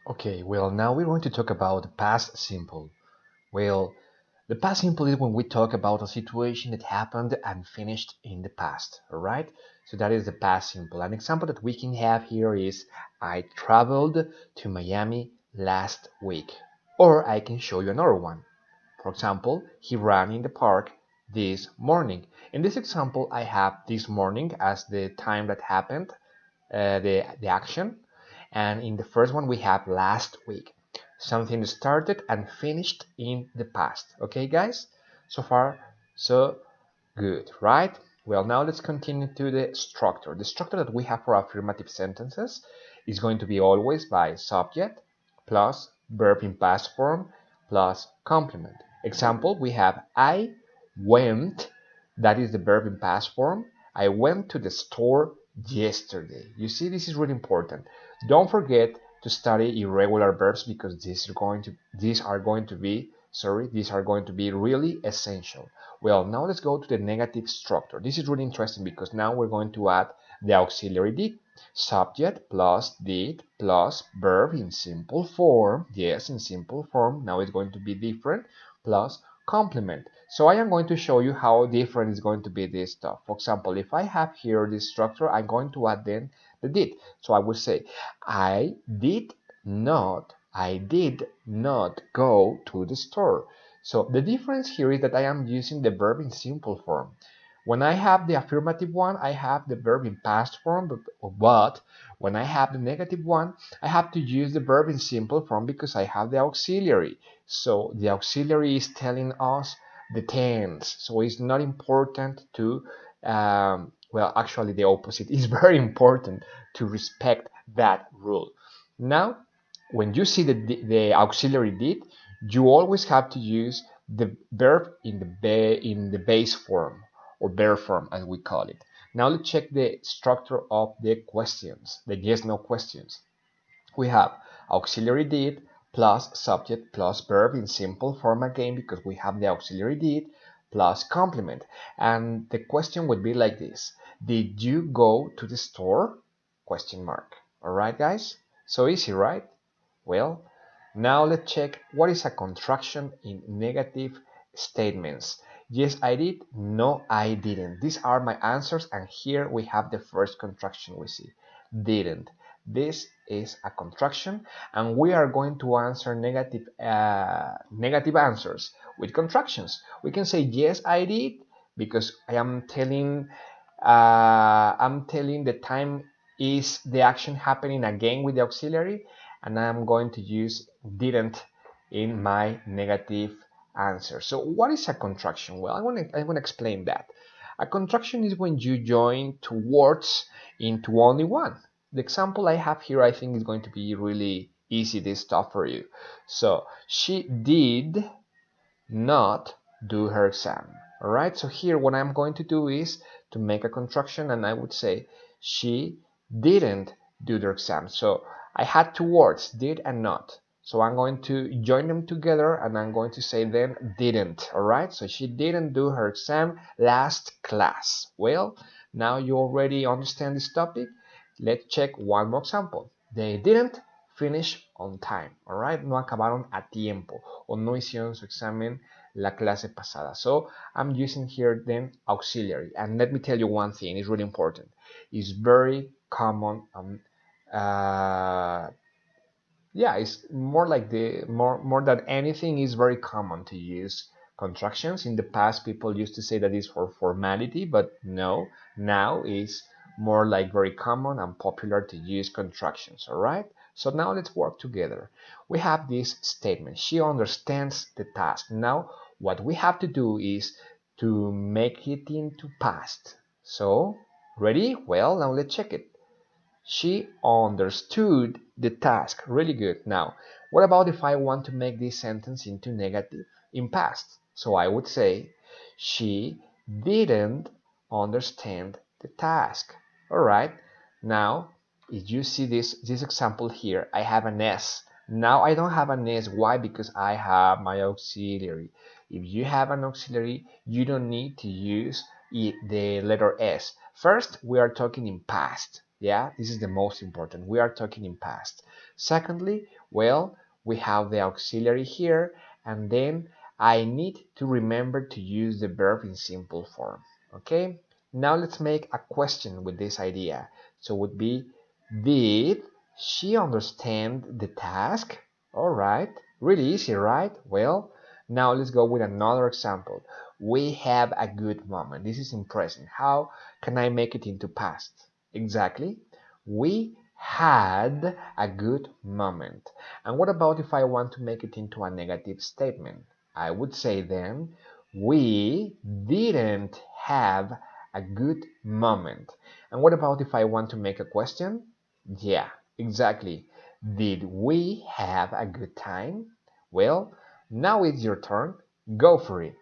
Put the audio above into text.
Okay, well, now we're going to talk about the past simple. Well, the past simple is when we talk about a situation that happened and finished in the past, all right? So that is the past simple. An example that we can have here is I traveled to Miami last week. Or I can show you another one. For example, he ran in the park this morning. In this example, I have this morning as the time that happened, the action. And in the first one, we have last week. Something started and finished in the past. Okay, guys? So far, so good, right? Well, now let's continue to the structure. The structure that we have for affirmative sentences is going to be always by subject plus verb in past form plus complement. Example, we have I went, that is the verb in past form. I went to the store yesterday. You see, this is really important. Don't forget to study irregular verbs because these are going to be really essential. Well, now let's go to the negative structure. This is really interesting because now we're going to add the auxiliary did. Subject plus did plus verb in simple form. Yes, in simple form. Now it's going to be different plus complement. So I am going to show you how different is going to be this stuff. For example, if I have here this structure, I'm going to add then the did. So I will say, I did not go to the store. So the difference here is that I am using the verb in simple form. When I have the affirmative one, I have the verb in past form, but when I have the negative one, I have to use the verb in simple form because I have the auxiliary. So the auxiliary is telling us the tense. So it's not important to, well, actually the opposite is very important to respect that rule. Now, when you see the auxiliary did, you always have to use the verb in the base form or bare form as we call it. Now let's check the structure of the questions, the yes/no questions. We have auxiliary did plus subject plus verb in simple form again because we have the auxiliary did plus complement. And the question would be like this. Did you go to the store? Question mark. All right, guys? So easy, right? Well, now let's check what is a contraction in negative statements. Yes, I did. No, I didn't. These are my answers, and here we have the first contraction we see. Didn't. This is a contraction, and we are going to answer negative answers with contractions. We can say yes, I did, because I'm telling the time is the action happening again with the auxiliary, and I'm going to use didn't in my negative answer. So what is a contraction? Well, I want to explain that. A contraction is when you join two words into only one. The example I have here, I think, is going to be really easy, this stuff for you. So she did not do her exam. All right, so here what I'm going to do is to make a contraction, and I would say she didn't do the exam. So I had two words, did and not. So I'm going to join them together, and I'm going to say then didn't. All right, so she didn't do her exam last class. Well, now you already understand this topic. Let's check one more example. They didn't finish on time. All right, no acabaron a tiempo o no hicieron su examen la clase pasada. So I'm using here then auxiliary. And let me tell you one thing, it's really important. It's very common. Yeah, it's more like more than anything is very common to use contractions. In the past, people used to say that it's for formality, but no, now is more like very common and popular to use contractions. All right. So now let's work together. We have this statement. She understands the task. Now, what we have to do is to make it into past. So, ready? Well, now let's check it. She understood the task. Really good. Now, what about if I want to make this sentence into negative in past? So I would say, she didn't understand the task. All right. Now, if you see this example here, I have an S. Now I don't have an S. Why? Because I have my auxiliary. If you have an auxiliary, you don't need to use the letter S. First, we are talking in past. Yeah, this is the most important. We are talking in past. Secondly, well, we have the auxiliary here, and then I need to remember to use the verb in simple form. Okay? Now let's make a question with this idea. So it would be, did she understand the task? All right, really easy, right? Well, now let's go with another example. We have a good moment. This is in present. How can I make it into past? Exactly. We had a good moment. And what about if I want to make it into a negative statement? I would say then, we didn't have a good moment. And what about if I want to make a question? Yeah, exactly. Did we have a good time? Well, now it's your turn. Go for it.